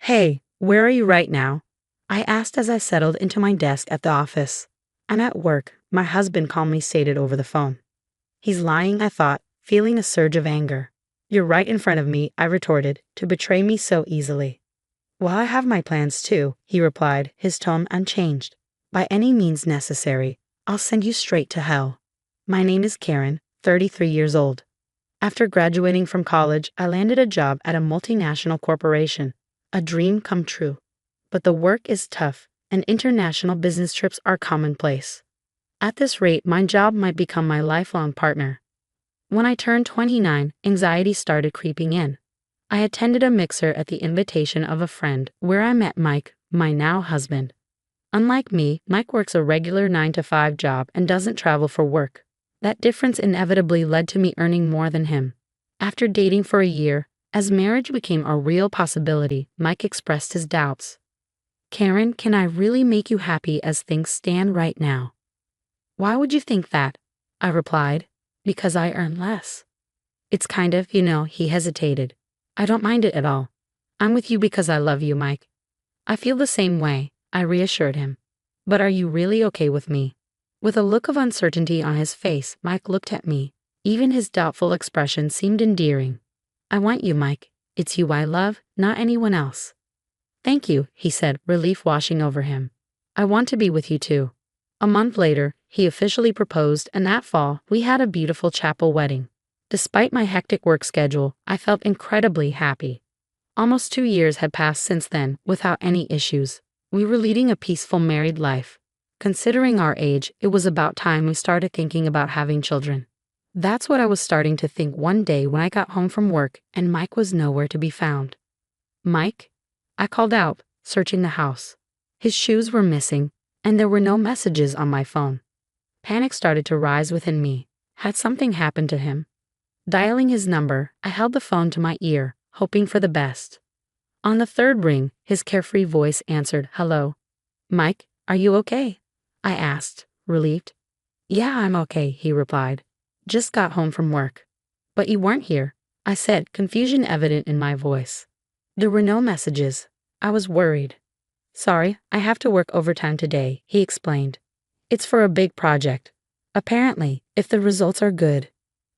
Hey, where are you right now? I asked as I settled into my desk at the office. I'm at work, my husband calmly stated over the phone. He's lying, I thought, feeling a surge of anger. You're right in front of me, I retorted, to betray me so easily. Well, I have my plans too, he replied, his tone unchanged. By any means necessary, I'll send you straight to hell. My name is Karen, 33 years old. After graduating from college, I landed a job at a multinational corporation. A dream come true. But the work is tough, and international business trips are commonplace. At this rate, my job might become my lifelong partner. When I turned 29, anxiety started creeping in. I attended a mixer at the invitation of a friend where I met Mike, my now husband. Unlike me, Mike works a regular 9-to-5 job and doesn't travel for work. That difference inevitably led to me earning more than him. After dating for a year, as marriage became a real possibility, Mike expressed his doubts. Karen, can I really make you happy as things stand right now? Why would you think that? I replied. Because I earn less. It's kind of, he hesitated. I don't mind it at all. I'm with you because I love you, Mike. I feel the same way, I reassured him. But are you really okay with me? With a look of uncertainty on his face, Mike looked at me. Even his doubtful expression seemed endearing. I want you, Mike. It's you I love, not anyone else. Thank you, he said, relief washing over him. I want to be with you too. A month later, he officially proposed, and that fall, we had a beautiful chapel wedding. Despite my hectic work schedule, I felt incredibly happy. Almost 2 years had passed since then, without any issues. We were leading a peaceful married life. Considering our age, it was about time we started thinking about having children. That's what I was starting to think one day when I got home from work and Mike was nowhere to be found. Mike? I called out, searching the house. His shoes were missing, and there were no messages on my phone. Panic started to rise within me. Had something happened to him? Dialing his number, I held the phone to my ear, hoping for the best. On the third ring, his carefree voice answered, "Hello. Mike, are you okay?" I asked, relieved. "Yeah, I'm okay," he replied. "Just got home from work." "But you weren't here," I said, confusion evident in my voice. There were no messages. I was worried. "Sorry, I have to work overtime today," he explained. "It's for a big project. Apparently, if the results are good,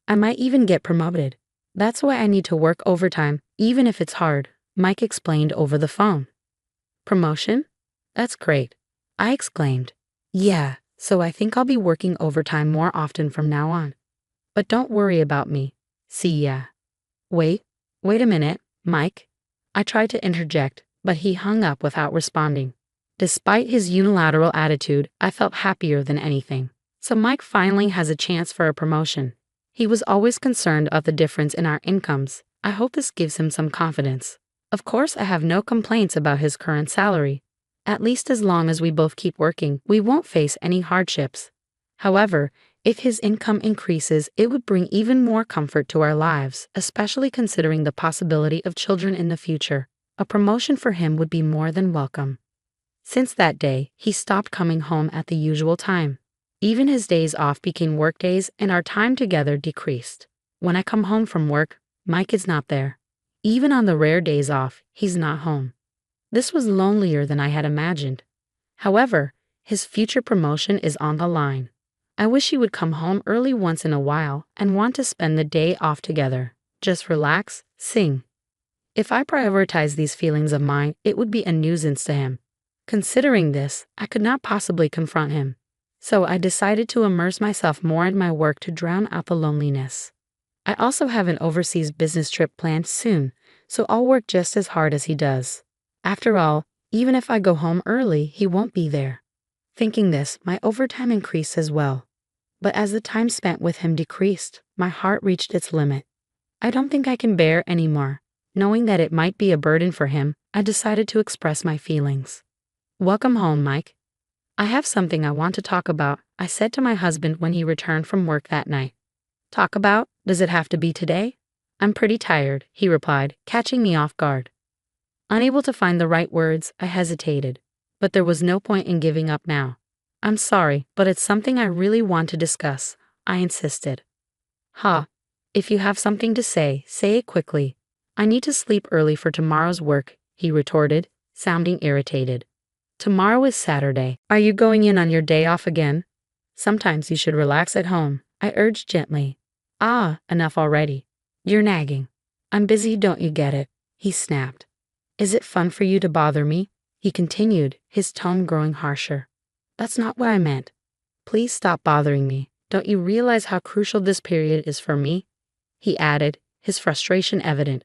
I might even get promoted. That's why I need to work overtime, even if it's hard," Mike explained over the phone. "Promotion? That's great," I exclaimed. "Yeah, so I think I'll be working overtime more often from now on. But don't worry about me. See ya." Wait a minute, Mike." I tried to interject, but he hung up without responding. Despite his unilateral attitude, I felt happier than anything. So Mike finally has a chance for a promotion. He was always concerned about the difference in our incomes. I hope this gives him some confidence. Of course, I have no complaints about his current salary. At least as long as we both keep working, we won't face any hardships. However, if his income increases, it would bring even more comfort to our lives, especially considering the possibility of children in the future. A promotion for him would be more than welcome. Since that day, he stopped coming home at the usual time. Even his days off became work days and our time together decreased. When I come home from work, Mike is not there. Even on the rare days off, he's not home. This was lonelier than I had imagined. However, his future promotion is on the line. I wish he would come home early once in a while and want to spend the day off together. Just relax, sing. If I prioritize these feelings of mine, it would be a nuisance to him. Considering this, I could not possibly confront him. So I decided to immerse myself more in my work to drown out the loneliness. I also have an overseas business trip planned soon, so I'll work just as hard as he does. After all, even if I go home early, he won't be there. Thinking this, my overtime increased as well. But as the time spent with him decreased, my heart reached its limit. I don't think I can bear anymore. Knowing that it might be a burden for him, I decided to express my feelings. "Welcome home, Mike. I have something I want to talk about," I said to my husband when he returned from work that night. "Talk about? Does it have to be today?" "I'm pretty tired," he replied, catching me off guard. Unable to find the right words, I hesitated. But there was no point in giving up now. "I'm sorry, but it's something I really want to discuss," I insisted. If you have something to say, say it quickly. I need to sleep early for tomorrow's work," he retorted, sounding irritated. Tomorrow is Saturday. Are you going in on your day off again? Sometimes you should relax at home, I urged gently. Ah, enough already. You're nagging. I'm busy, don't you get it? He snapped. Is it fun for you to bother me? He continued, his tone growing harsher. That's not what I meant. Please stop bothering me. Don't you realize how crucial this period is for me? He added, his frustration evident.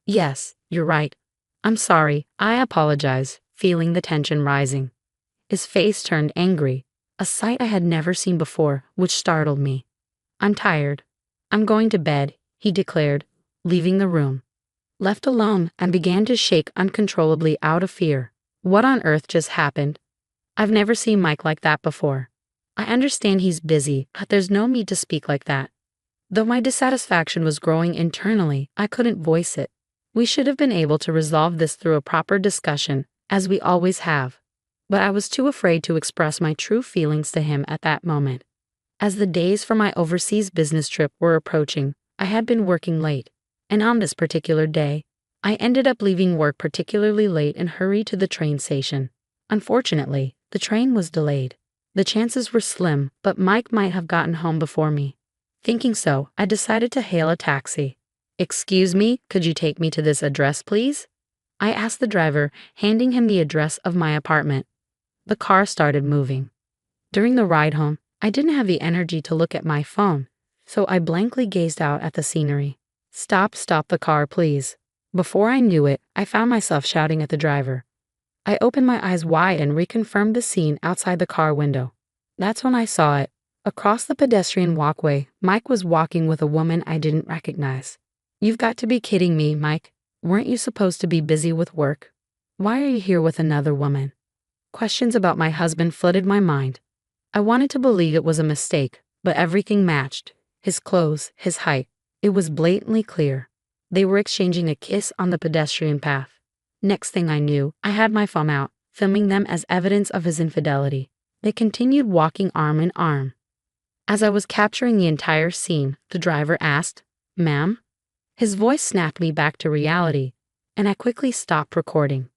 Yes, you're right. I'm sorry, I apologize, feeling the tension rising. His face turned angry, a sight I had never seen before, which startled me. I'm tired. I'm going to bed, he declared, leaving the room. Left alone, I began to shake uncontrollably out of fear. What on earth just happened? I've never seen Mike like that before. I understand he's busy, but there's no need to speak like that. Though my dissatisfaction was growing internally, I couldn't voice it. We should have been able to resolve this through a proper discussion, as we always have. But I was too afraid to express my true feelings to him at that moment. As the days for my overseas business trip were approaching, I had been working late, and on this particular day, I ended up leaving work particularly late and hurried to the train station. Unfortunately, the train was delayed. The chances were slim, but Mike might have gotten home before me. Thinking so, I decided to hail a taxi. Excuse me, could you take me to this address, please? I asked the driver, handing him the address of my apartment. The car started moving. During the ride home, I didn't have the energy to look at my phone, so I blankly gazed out at the scenery. Stop the car, please. Before I knew it, I found myself shouting at the driver. I opened my eyes wide and reconfirmed the scene outside the car window. That's when I saw it. Across the pedestrian walkway, Mike was walking with a woman I didn't recognize. You've got to be kidding me, Mike. Weren't you supposed to be busy with work? Why are you here with another woman? Questions about my husband flooded my mind. I wanted to believe it was a mistake, but everything matched. His clothes, his height. It was blatantly clear. They were exchanging a kiss on the pedestrian path. Next thing I knew, I had my phone out, filming them as evidence of his infidelity. They continued walking arm in arm. As I was capturing the entire scene, the driver asked, "Ma'am?" His voice snapped me back to reality, and I quickly stopped recording.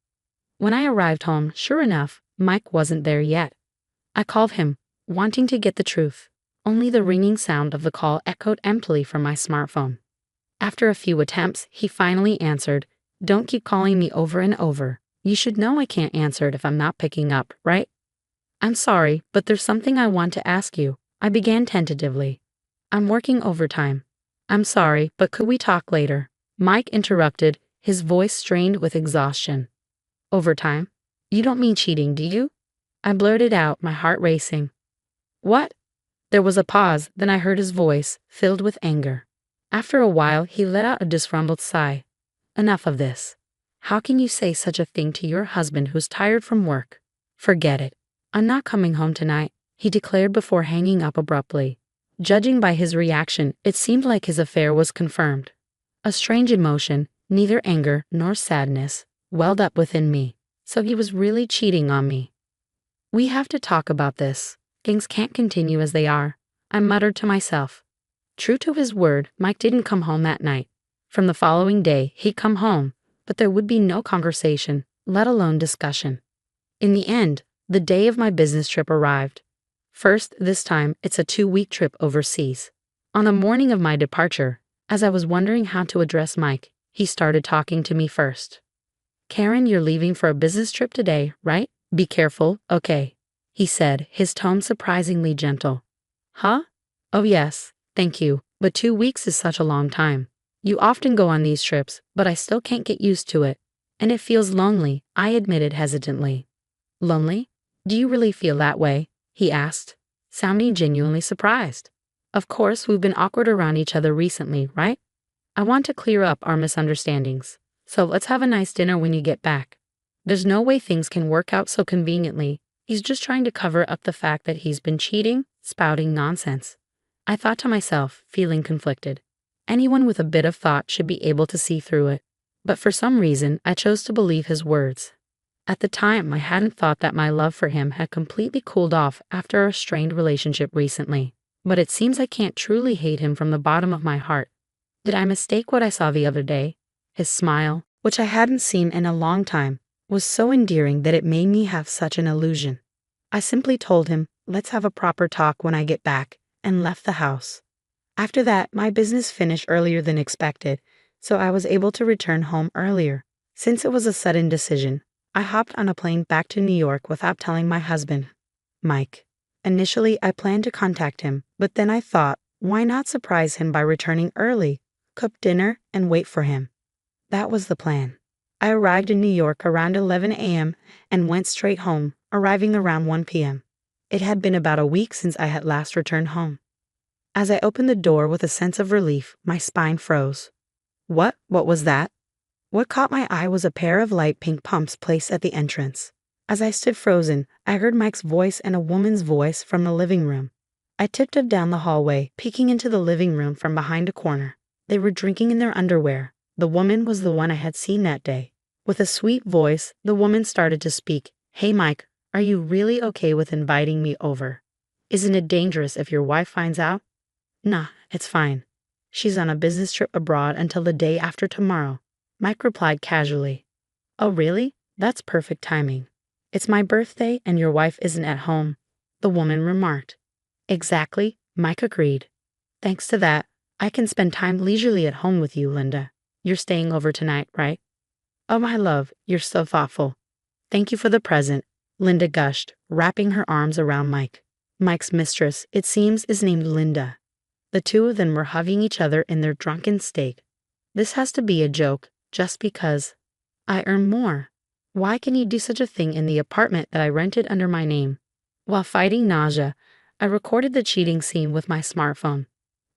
When I arrived home, sure enough, Mike wasn't there yet. I called him, wanting to get the truth. Only the ringing sound of the call echoed emptily from my smartphone. After a few attempts, he finally answered, "Don't keep calling me over and over. You should know I can't answer it if I'm not picking up, right?" "I'm sorry, but there's something I want to ask you," I began tentatively. "I'm working overtime." "I'm sorry, but could we talk later?" Mike interrupted, his voice strained with exhaustion. "Overtime? You don't mean cheating, do you?" I blurted out, my heart racing. "What?" There was a pause, then I heard his voice, filled with anger. After a while, he let out a disgruntled sigh. "Enough of this. How can you say such a thing to your husband who's tired from work? Forget it. I'm not coming home tonight," he declared before hanging up abruptly. Judging by his reaction, it seemed like his affair was confirmed. A strange emotion, neither anger nor sadness, welled up within me. So he was really cheating on me. "We have to talk about this. Things can't continue as they are," I muttered to myself. True to his word, Mike didn't come home that night. From the following day, he'd come home, but there would be no conversation, let alone discussion. In the end, the day of my business trip arrived. First, this time, it's a 2-week trip overseas. On the morning of my departure, as I was wondering how to address Mike, he started talking to me first. "Karen, you're leaving for a business trip today, right? Be careful, okay?" he said, his tone surprisingly gentle. "Huh? Oh yes, thank you, but 2 weeks is such a long time. You often go on these trips, but I still can't get used to it. And it feels lonely," I admitted hesitantly. "Lonely? Do you really feel that way?" he asked, sounding genuinely surprised. "Of course, we've been awkward around each other recently, right? I want to clear up our misunderstandings, so let's have a nice dinner when you get back." There's no way things can work out so conveniently. He's just trying to cover up the fact that he's been cheating, spouting nonsense. I thought to myself, feeling conflicted. Anyone with a bit of thought should be able to see through it. But for some reason, I chose to believe his words. At the time, I hadn't thought that my love for him had completely cooled off after a strained relationship recently. But it seems I can't truly hate him from the bottom of my heart. Did I mistake what I saw the other day? His smile, which I hadn't seen in a long time, was so endearing that it made me have such an illusion. I simply told him, "Let's have a proper talk when I get back," and left the house. After that, my business finished earlier than expected, so I was able to return home earlier. Since it was a sudden decision, I hopped on a plane back to New York without telling my husband, Mike. Initially, I planned to contact him, but then I thought, why not surprise him by returning early, cook dinner, and wait for him? That was the plan. I arrived in New York around 11 a.m. and went straight home, arriving around 1 p.m. It had been about a week since I had last returned home. As I opened the door with a sense of relief, my spine froze. What was that? What caught my eye was a pair of light pink pumps placed at the entrance. As I stood frozen, I heard Mike's voice and a woman's voice from the living room. I tiptoed down the hallway, peeking into the living room from behind a corner. They were drinking in their underwear. The woman was the one I had seen that day. With a sweet voice, the woman started to speak. "Hey Mike, are you really okay with inviting me over? Isn't it dangerous if your wife finds out?" "Nah, it's fine. She's on a business trip abroad until the day after tomorrow," Mike replied casually. "Oh really? That's perfect timing. It's my birthday and your wife isn't at home," the woman remarked. "Exactly," Mike agreed. "Thanks to that, I can spend time leisurely at home with you, Linda. You're staying over tonight, right?" "Oh, my love, you're so thoughtful. Thank you for the present," Linda gushed, wrapping her arms around Mike. Mike's mistress, it seems, is named Linda. The two of them were hugging each other in their drunken state. This has to be a joke, just because. I earn more. Why can he do such a thing in the apartment that I rented under my name? While fighting nausea, I recorded the cheating scene with my smartphone.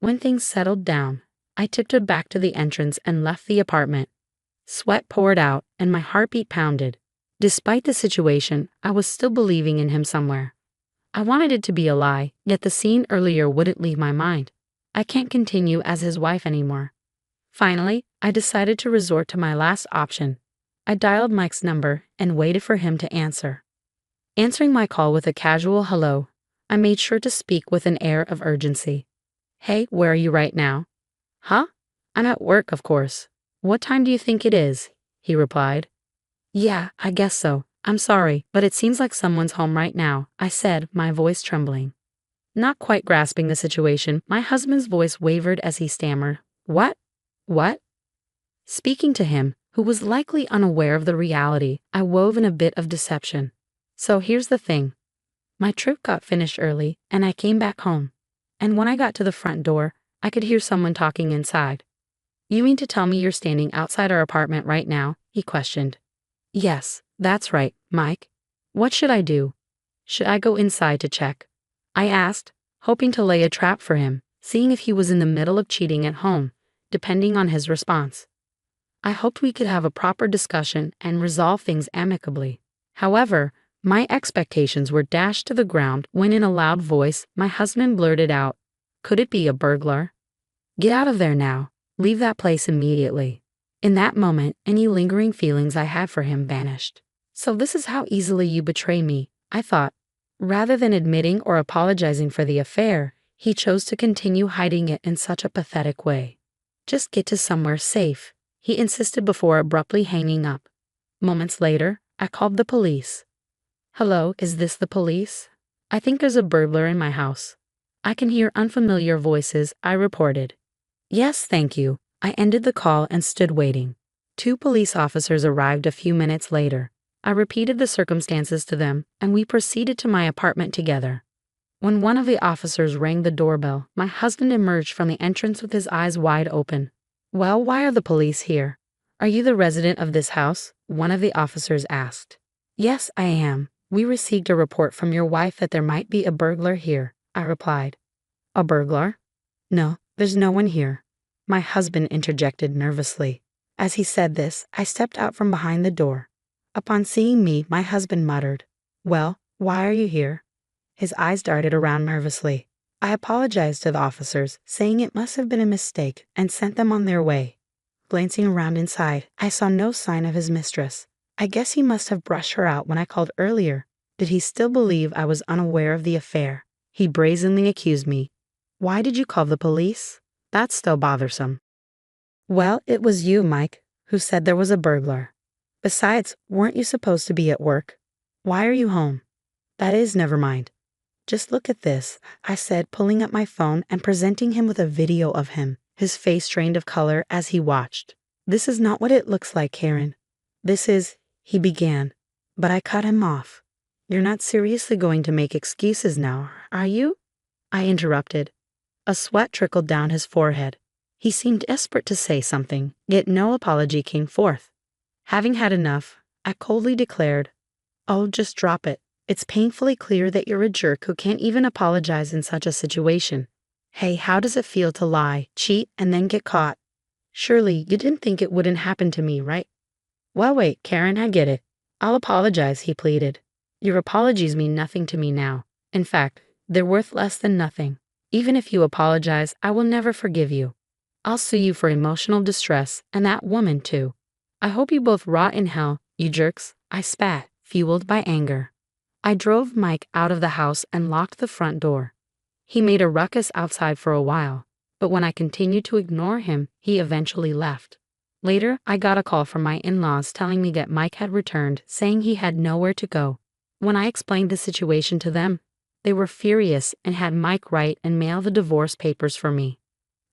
When things settled down, I tiptoed back to the entrance and left the apartment. Sweat poured out and my heartbeat pounded. Despite the situation, I was still believing in him somewhere. I wanted it to be a lie, yet the scene earlier wouldn't leave my mind. I can't continue as his wife anymore. Finally, I decided to resort to my last option. I dialed Mike's number and waited for him to answer. Answering my call with a casual hello, I made sure to speak with an air of urgency. "Hey, where are you right now?" "Huh? I'm at work, of course. What time do you think it is?" he replied. "Yeah, I guess so. I'm sorry, but it seems like someone's home right now," I said, my voice trembling. Not quite grasping the situation, my husband's voice wavered as he stammered, What? What?" Speaking to him, who was likely unaware of the reality, I wove in a bit of deception. "So here's the thing. My trip got finished early, and I came back home. And when I got to the front door, I could hear someone talking inside." "You mean to tell me you're standing outside our apartment right now?" he questioned. "Yes, that's right, Mike. What should I do? Should I go inside to check?" I asked, hoping to lay a trap for him, seeing if he was in the middle of cheating at home, depending on his response. I hoped we could have a proper discussion and resolve things amicably. However, my expectations were dashed to the ground when in a loud voice my husband blurted out, "Could it be a burglar? Get out of there now. Leave that place immediately." In that moment, any lingering feelings I had for him vanished. "So this is how easily you betray me," I thought. Rather than admitting or apologizing for the affair, he chose to continue hiding it in such a pathetic way. "Just get to somewhere safe," he insisted before abruptly hanging up. Moments later, I called the police. "Hello, is this the police? I think there's a burglar in my house. I can hear unfamiliar voices," I reported. "Yes, thank you." I ended the call and stood waiting. 2 police officers arrived a few minutes later. I repeated the circumstances to them, and we proceeded to my apartment together. When one of the officers rang the doorbell, my husband emerged from the entrance with his eyes wide open. "Well, why are the police here? Are you the resident of this house?" one of the officers asked. "Yes, I am. We received a report from your wife that there might be a burglar here," I replied. "A burglar?" "No, there's no one here," my husband interjected nervously. As he said this, I stepped out from behind the door. Upon seeing me, my husband muttered, "Well, why are you here?" His eyes darted around nervously. I apologized to the officers, saying it must have been a mistake, and sent them on their way. Glancing around inside, I saw no sign of his mistress. I guess he must have brushed her out when I called earlier. Did he still believe I was unaware of the affair? He brazenly accused me. "Why did you call the police? That's still bothersome." "Well, it was you, Mike. Who said there was a burglar? Besides, weren't you supposed to be at work? Why are you home? That is, never mind. Just look at this, I said, pulling up my phone and presenting him with a video of him, his face drained of color as he watched. This is not what it looks like, Karen. This is, he began, but I cut him off. You're not seriously going to make excuses now, are you? I interrupted. A sweat trickled down his forehead. He seemed desperate to say something, yet no apology came forth. Having had enough, I coldly declared, "Oh, just drop it. It's painfully clear that you're a jerk who can't even apologize in such a situation. Hey, how does it feel to lie, cheat, and then get caught? Surely you didn't think it wouldn't happen to me, right?" "Well, wait, Karen, I get it. I'll apologize," he pleaded. "Your apologies mean nothing to me now. In fact, they're worth less than nothing. Even if you apologize, I will never forgive you. I'll sue you for emotional distress, and that woman too. I hope you both rot in hell, you jerks," I spat, fueled by anger. I drove Mike out of the house and locked the front door. He made a ruckus outside for a while, but when I continued to ignore him, he eventually left. Later, I got a call from my in-laws telling me that Mike had returned, saying he had nowhere to go. When I explained the situation to them, they were furious and had Mike write and mail the divorce papers for me.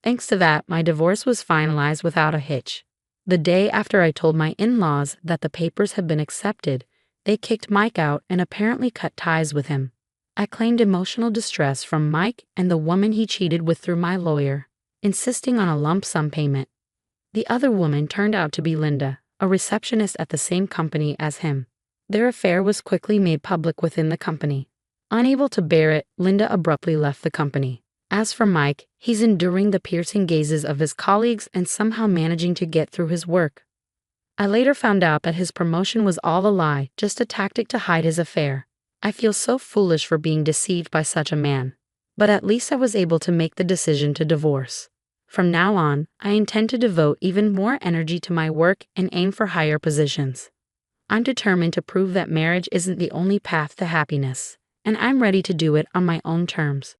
Thanks to that, my divorce was finalized without a hitch. The day after I told my in-laws that the papers had been accepted, they kicked Mike out and apparently cut ties with him. I claimed emotional distress from Mike and the woman he cheated with through my lawyer, insisting on a lump sum payment. The other woman turned out to be Linda, a receptionist at the same company as him. Their affair was quickly made public within the company. Unable to bear it, Linda abruptly left the company. As for Mike, he's enduring the piercing gazes of his colleagues and somehow managing to get through his work. I later found out that his promotion was all a lie, just a tactic to hide his affair. I feel so foolish for being deceived by such a man. But at least I was able to make the decision to divorce. From now on, I intend to devote even more energy to my work and aim for higher positions. I'm determined to prove that marriage isn't the only path to happiness, and I'm ready to do it on my own terms.